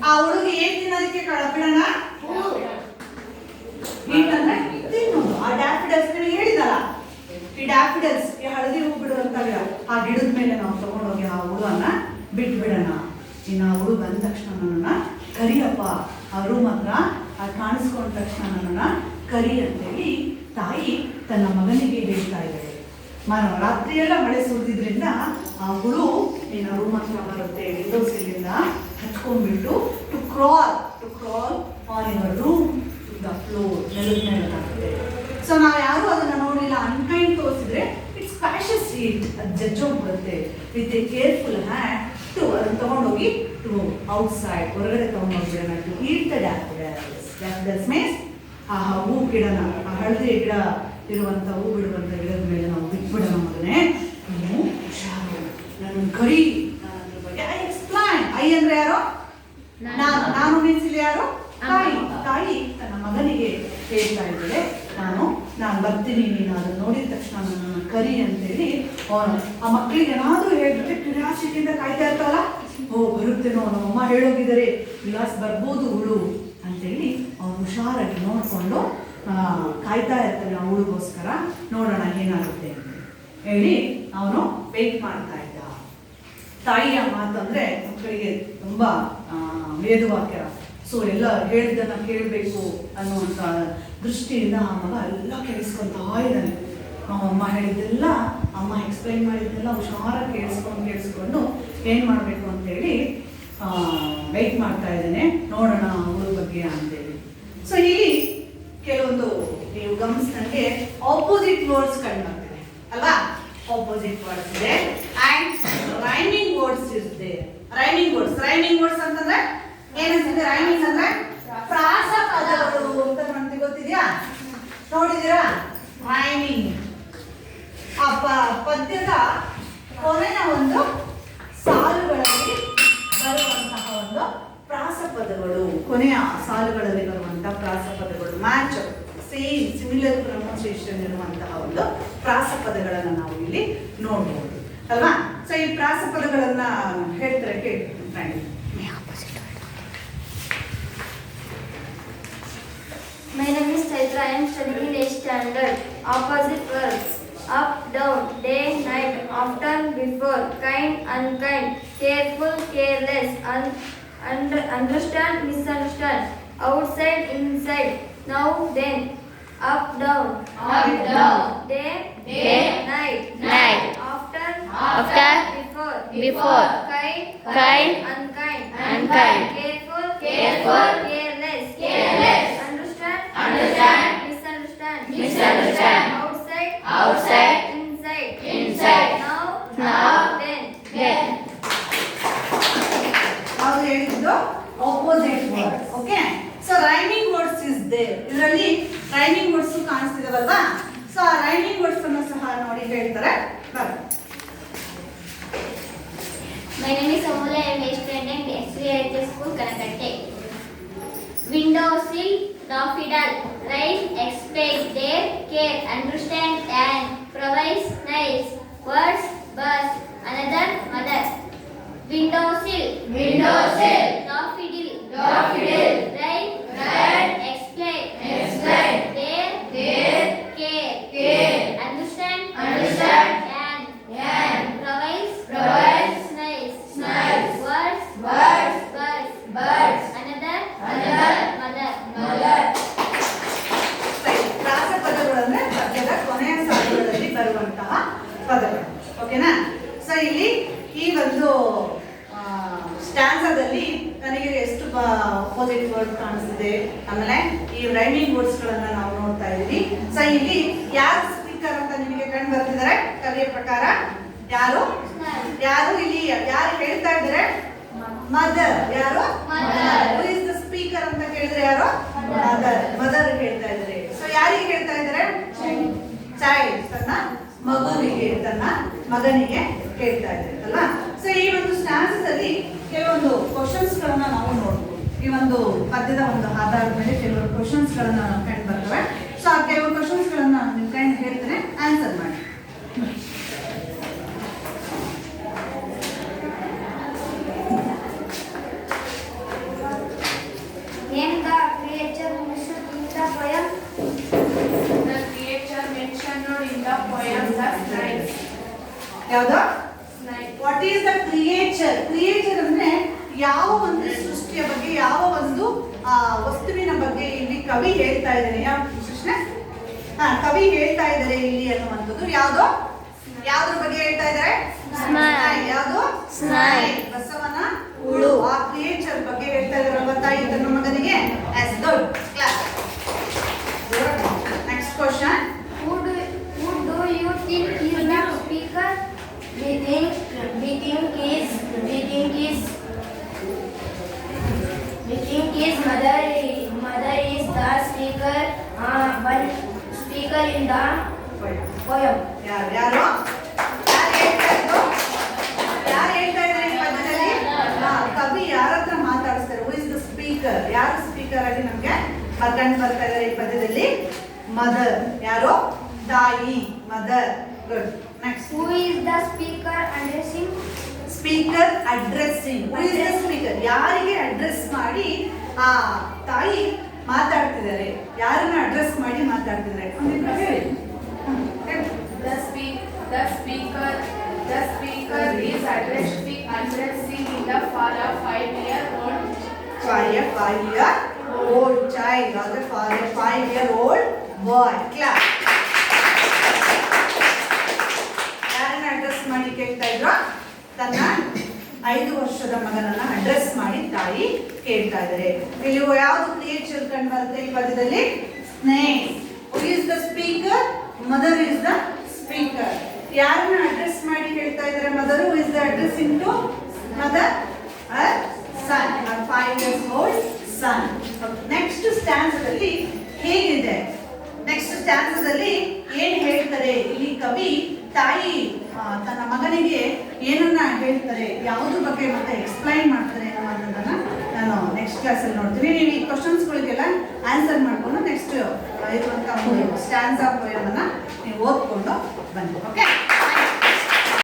ಆ ಹುಡುಗಿ ಏನ್ ತಿನ್ನೋದಕ್ಕೆ ಬಿಡೋಣ? ಈಟ್ ಅಂದ್ರೆ ತಿನ್ನೋದು. ಆ ಡ್ಯಾಫಿಡಲ್ಸ್ ನಿಮಗೆ ಹೇಳಿದಲ್ಲ, ಈ ಡ್ಯಾಫಿಡಲ್ಸ್ ಹಳದಿ ಹೂ ಬಿಡುವಂತ ಗಿಡ, ಆ ಗಿಡದ ಮೇಲೆ ನಾವು ತಗೊಂಡೋಗಿ ಆ ಹುಡುಗನ್ನ ಬಿಟ್ಬಿಡೋಣ. ಇನ್ನು ಆ ಹುಡುಗ ಬಂದ ತಕ್ಷಣ ನನ್ನನ್ನ ಕರಿಯಪ್ಪ, ಆ ರೂಮ್ ಹತ್ರ ಕಾಣಿಸ್ಕೊಂಡ ತಕ್ಷಣ ನನ್ನನ್ನ ಕರಿ ಅಂತೇಳಿ ತಾಯಿ ತನ್ನ ಮಗನಿಗೆ ಹೇಳ್ತಾ ಇದ್ದಾಳೆ. ರಾತ್ರಿ ಎಲ್ಲ ಮಳೆ ಸುರಿದಿದ್ರಿಂದ ಆ ಹುಳು ಇನ್ನು ರೂಮ್ ಹತ್ರ ಬರುತ್ತೆ. ವಿಂಡೋಸ್ ಇಲ್ಲಿಂದ ಹಚ್ಕೊಂಡ್ಬಿಟ್ಟು to crawl on your room to the floor. ನೆಲದ ಮೇಲೆ ಬರುತ್ತೆ. ಸೊ ನಾವು ಯಾರು ಅದನ್ನ ನೋಡಿಲ್ಲ, ಅನ್ಕೈಂಡ್ ತೋರಿಸಿದ್ರೆ ಇಟ್ಸ್ ಸ್ಪ್ಯಾಶಸ್ ಇಟ್. ಅದು ಜಜ್ಜೋಗ್ಬಿಡುತ್ತೆ. With a careful hand to ಅದನ್ನು ತಗೊಂಡೋಗಿ ಟು ಔಟ್ಸೈಡ್, ಹೊರಗಡೆ ತಗೊಂಡೋಗ್ಬಿಡೋಣ. To eat the daffodils. Daffodils means ಆ ಹೂ ಗಿಡನ, ಆ ಹಳದಿ ಗಿಡ ಇರುವಂಥ ಹೂ ಬಿಡುವಂಥ ಗಿಡದ ಮೇಲೆ ನಾವು ಬಿಟ್ಬಿಡೋಣ. ಮಗನೇ ನೀವು ಹುಷಾರು, ನನ್ನ ಕರಿ. ನಾನು ಅದ್ರ ಬಗ್ಗೆ ಐ ಎಕ್ಸ್ಪ್ಲೈನ್. ಐ ಅಂದ್ರೆ ಯಾರು? ನಾನು ಮೀನ್ಸ್ ಇಲ್ಲಿ ಯಾರು? ತಾಯಿ ತನ್ನ ಮಗನಿಗೆ ಹೇಳ್ತಾ ಇದ್ದಾಳೆ, ನಾನು ಬರ್ತೀನಿ, ನೀನು ಅದನ್ನ ನೋಡಿದ ತಕ್ಷಣ ನನ್ನ ಕರಿ ಅಂತೇಳಿ. ಅವನು ಆ ಮಕ್ಕಳಿಗೆ ಏನಾದರೂ ಹೇಳ್ಬಿಟ್ಟು ಕ್ಯೂರಿಯಾಸಿಟಿಯಿಂದ ಕಾಯ್ತಾ ಇರ್ತಾರಲ್ಲ, ಬರುತ್ತೇನೋ, ನಮ್ಮಮ್ಮ ಹೇಳೋಗಿದ್ದಾರೆ ವಿಲಾಸ್ ಬರ್ಬೋದು ಹುಳು ಅಂತೇಳಿ ಅವನು ಹುಷಾರಾಗಿ ನೋಡಿಕೊಂಡು ಕಾಯ್ತಾ ಇರ್ತಾನೆ ಆ ಹುಳುಗೋಸ್ಕರ. ನೋಡೋಣ ಏನಾಗುತ್ತೆ ಅಂತ ಹೇಳಿ ಅವನು ವೇಟ್ ಮಾಡ್ತಾ ಇದ್ದ. ತಾಯಿಯ ಮಾತಂದ್ರೆ ಮಕ್ಕಳಿಗೆ ತುಂಬಾ ವೇದವಾಕ್ಯ. ಸೊ ಎಲ್ಲ ಹೇಳಿದ್ದನ್ನ ಕೇಳಬೇಕು ಅನ್ನುವಂಥ ದೃಷ್ಟಿಯಿಂದ ಆ ಮಗ ಎಲ್ಲ ಕೇಳಿಸ್ಕೊತಾ ಇದ್ದಾನೆ. ಅಮ್ಮ ಹೇಳಿದ್ದೆಲ್ಲ, ಅಮ್ಮ ಎಕ್ಸ್ಪ್ಲೈನ್ ಮಾಡಿದ್ದೆಲ್ಲ ಹುಷಾರಾಗಿ ಕೇಳಿಸ್ಕೊಂಡು ಏನು ಮಾಡಬೇಕು ಅಂತೇಳಿ ವೆಯ್ಟ್ ಮಾಡ್ತಾ ಇದ್ದೇನೆ, ನೋಡೋಣ ಅವ್ರ ಬಗ್ಗೆ ಅಂತೇಳಿ. ಸೊ ಇಲ್ಲಿ ಕೆಲವೊಂದು ನೀವು ಗಮನಿಸಿದಂಗೆ ಆಪೋಸಿಟ್ ವರ್ಡ್ಸ್ ಕಂಡು ಬರ್ತಿದೆ ಅಲ್ವಾ? ಆಪೋಸಿಟ್ ವರ್ಡ್ಸ್ ಇದೆ ಆ್ಯಂಡ್ ರೈಮಿಂಗ್ ವರ್ಡ್ಸ್ ಇದೆ. ರೈಮಿಂಗ್ ವರ್ಡ್ಸ್ ಅಂತಂದ್ರೆ ಏನಂತಂದ್ರೆ, ರೈಮಿಂಗ್ ಅಂದ್ರೆ ಪ್ರಾಸ ಪದಗಳು ಅಂತ ನಮ್ಗೆ ಗೊತ್ತಿದ್ಯಾ? ನೋಡಿದ್ದೀರಾ? ರೈಮಿಂಗ್ ಆ ಪದ್ಯದ ಕೊನೆಯ ಒಂದು ಸಾಲುಗಳಲ್ಲಿ ಬರುವಂತಹ ಒಂದು ಪ್ರಾಸಪದಗಳು, ಕೊನೆಯ ಸಾಲುಗಳಲ್ಲಿ ಬರುವಂತಹ ಪ್ರಾಸಪದಗಳು, ಮ್ಯಾಚ್ ಸೇಮ್ ಸಿಮಿಲರ್ ಪ್ರೊನೌನ್ಸಿಯೇಷನ್ ಇರುವಂತಹ ಒಂದು ಪ್ರಾಸಪದಗಳನ್ನು ನಾವು ಇಲ್ಲಿ ನೋಡ್ಬೋದು ಅಲ್ವಾ? ಸೊ ಈ ಪ್ರಾಸಪದಗಳನ್ನ ಹೇಳ್ತಾರೆ ಕೇಳಿ. My name is Chaitra. I am studying in 8th standard. Opposite words: up, down, day, night, often, before, kind, unkind, careful, careless, understand, misunderstand, outside, inside, now, then, up, down, day, night, often, before, kind, unkind, careful, careless, understand, misunderstand, outside, inside, now, then. ಅವ್ರು ಹೇಳಿದ್ದು opposite word. Okay? So rhyming words is there. ಇದರಲ್ಲಿ rhyming words ಕಾಣಿಸ್ತಿದಾವಲ್ವಾ? So ಆ rhyming words ಅನ್ನು ಸಹ ನೋಡಿ ಹೇಳ್ತಾರೆ. ಬನ್ನಿ. My name is Amula. I am a student at SVRHS School, Kanakatte. Windowsill, daffodil, rain, expect, dare, care, understand, and provides, nice, words, bus, another, mother. Windowsill, Windowsill. daffodil, Daffodil. rain, Rain. explain, Explain. dare, Dare. care, Care. understand, Understand. and provides, Provides. nice, Nice. words, Words. bus, Birds. another, Another. mother. Mother. ಪ್ರಾಸ ಪದಗಳು ಅಂದ್ರೆ ಪದ್ಯದ ಕೊನೆಯ ಸಾಲುಗಳಲ್ಲಿ ಬರುವಂತಹ ಪದಗಳು. ಓಕೆನಾ? So ಇಲ್ಲಿ ಈ ಒಂದು ಸ್ಟ್ಯಾನ್ಸಾದಲ್ಲಿ ನನಗೆ ಎಷ್ಟು ಅಪೋಸಿಟ್ ವರ್ಡ್ ಕಾಣಿಸ್ತಿದೆ, ಆಮೇಲೆ ಈ ರೈಮಿಂಗ್ ವರ್ಡ್ಸ್ ಗಳನ್ನ ನಾವು ನೋಡ್ತಾ ಇದೀವಿ. ಸೊ ಇಲ್ಲಿ ಯಾರು ಸ್ಪೀಕರ್ ಅಂತ ನಿಮಗೆ ಕಂಡು ಬರ್ತಿದ್ದಾರೆ ಕವಿಯ ಪ್ರಕಾರ? ಯಾರು ಯಾರು ಇಲ್ಲಿ ಯಾರು ಹೇಳ್ತಾ ಇದ್ದಾರೆ? ಮದರ್. ಯಾರು? ಹೂ ಇಸ್ ದ ಸ್ಪೀಕರ್ ಅಂತ ಕೇಳಿದ್ರೆ ಯಾರು? ಮದರ್. ಮದರ್ ಹೇಳ್ತಾ ಇದ್ದಾರೆ. ಸೊ ಯಾರಿಗೆ ಹೇಳ್ತಾ ಇದ್ದಾರೆ? ಚೈಲ್ಡ್. ತನ್ನ ಮಗುವಿಗೆ, ತನ್ನ ಮಗನಿಗೆ ಹೇಳ್ತಾ ಇದ್ದಾರೆ ಅಲ್ವಾ? ಸೊ ಈ ಒಂದು ಸ್ಟ್ಯಾನ್ಸಸ್ ಅಲ್ಲಿ ಕೆಲವೊಂದು ಕ್ವಶನ್ಸ್ ಗಳನ್ನ ನಾವು ನೋಡ್ಬೋದು. ಈ ಒಂದು ಪದ್ಯದ ಒಂದು ಆಧಾರದ ಮೇಲೆ ಕೆಲವು ಕ್ವಶನ್ಸ್ ಗಳನ್ನ ನಾವು ಕಂಡು ಬರ್ತವೆ. ಸೊ ಆ ಕೆಲವು ಕ್ವಶನ್ಸ್ ಗಳನ್ನ ನೀವು ಕಂಡು ಹೇಳ್ತೇನೆ, ಆನ್ಸರ್ ಮಾಡಿ. Name the creature mentioned in the poem. The creature mentioned in the poem, the snake. ಯಾವ್ದು? Snake. What is the creature? Creature ಅಂದ್ರೆ ಯಾವ ಒಂದು ಸೃಷ್ಟಿಯ ಬಗ್ಗೆ, ಯಾವ ಒಂದು ವಸ್ತುವಿನ ಬಗ್ಗೆ ಇಲ್ಲಿ ಕವಿ ಹೇಳ್ತಾ ಇದ್ದಾರೆ. ಯಾವ ಕೃಷ್ಣ? ಕವಿ ಹೇಳ್ತಾ ಇದ್ದಾರೆ ಇಲ್ಲಿ ಅನ್ನುವಂಥದ್ದು ಯಾವ್ದು? ಯಾವ್ದ್ರ ಬಗ್ಗೆ ಹೇಳ್ತಾ ಇದ್ದಾರೆ? ಯಾವ್ದು? ಬಸವನ ಹುಳು. ಆ ಕ್ರಿಯೇಚರ್ ಬಗ್ಗೆ ಹೇಳ್ತಾ ಇದ್ದಾರೆ ತಾಯಿ ತನ್ನ ಮಗನಿಗೆ. As good class. Next question. Who do you think is the speaker? We think his mother is the speaker. One speaker in the poem. ಯಾರು ಯಾರು ಹೇಳ್ತಾ ಇದ್ರು? ಯಾರು ಹೇಳ್ತಾ ಇದ್ದಾರೆ ಈ ಪದ್ಯದಲ್ಲಿ? ಕವಿ ಯಾರ ಹತ್ರ ಮಾತಾಡಿಸ್ತಾರೆ? ಹೂ ಇಸ್ ದ ಸ್ಪೀಕರ್? ಯಾರು ಸ್ಪೀಕರ್ ಆಗಿ ನಮ್ಗೆ ಕಂಡು ಬರ್ತಾ ಇದ್ದಾರೆ ಈ ಪದ್ಯದಲ್ಲಿ? ಮದರ್. ಯಾರು? ತಾಯಿ. Mother. Good. Next. Who is the speaker addressing? Speaker addressing. Who is the speaker? ಯಾರಿಗೆ ಅಡ್ರೆಸ್ ಮಾಡಿ ಆ ತಾಯಿ ಮಾತಾಡ್ತಿದ್ದಾರೆ? ಯಾರನ್ನ ಅಡ್ರೆಸ್ ಮಾಡಿ ಮಾತಾಡ್ತಿದ್ದಾರೆ? ಒಂದಿಬ್ರು ಹೇಳಿ. ಹೇಳಿ. The speaker is addressing in the for a 5-year-old For a 5-year-old child or for a 5-year-old boy. Clap. ಯಾರನ್ನ ಅಡ್ರೆಸ್ ಮಾಡಿ ಕೇಳ್ತಾ ಇದ್ರು? ತನ್ನ 5 ವರ್ಷದ ಮಗನನ್ನ ಅಡ್ರೆಸ್ ಮಾಡಿ ತಾಯಿ ಕೇಳ್ತಾ ಇದ್ದಾರೆ. ಇಲ್ಲಿ ಯಾವುದು ಕ್ರಿಯೇಚರ್ ಕಂಡು ಬರುತ್ತೆ ಈ ಪದ್ಯದಲ್ಲಿ? Snake. Who is the speaker? Mother is the speaker. ಯಾರನ್ನ ಅಡ್ರೆಸ್ ಮಾಡಿ ಹೇಳ್ತಾ ಇದ್ದಾರೆ mother? Who is the addressing to mother? Son. 5 years old son. Next ಸ್ಟ್ಯಾನ್ಸದಲ್ಲಿ ಹೇಗಿದೆ? ನೆಕ್ಸ್ಟ್ ಸ್ಟ್ಯಾನ್ಸದಲ್ಲಿ ಏನ್ ಹೇಳ್ತಾರೆ ಇಲ್ಲಿ ಕವಿ? ತಾಯಿ ತನ್ನ ಮಗನಿಗೆ ಏನನ್ನ ಹೇಳ್ತಾರೆ, ಯಾವುದ್ರ ಬಗ್ಗೆ ಮತ್ತೆ ಎಕ್ಸ್ಪ್ಲೈನ್ ಮಾಡ್ತಾರೆ ಅನ್ನೋದನ್ನ ನಾನು ನೆಕ್ಸ್ಟ್ ಕ್ಲಾಸಲ್ಲಿ ನೋಡ್ತೀನಿ. ನೀವು ಈ ಕ್ವಶನ್ಸ್ಗಳಿಗೆಲ್ಲ ಆನ್ಸರ್ ಮಾಡ್ಕೊಂಡು ನೆಕ್ಸ್ಟ್ ಇರುವಂತಹ ಒಂದು ಸ್ಟ್ಯಾನ್ಸ್ ಆಫ್ ಪೋಯಮ್ ಅನ್ನ ನೀವು ಓದ್ಕೊಂಡು ಬನ್ನಿ. ಓಕೆ?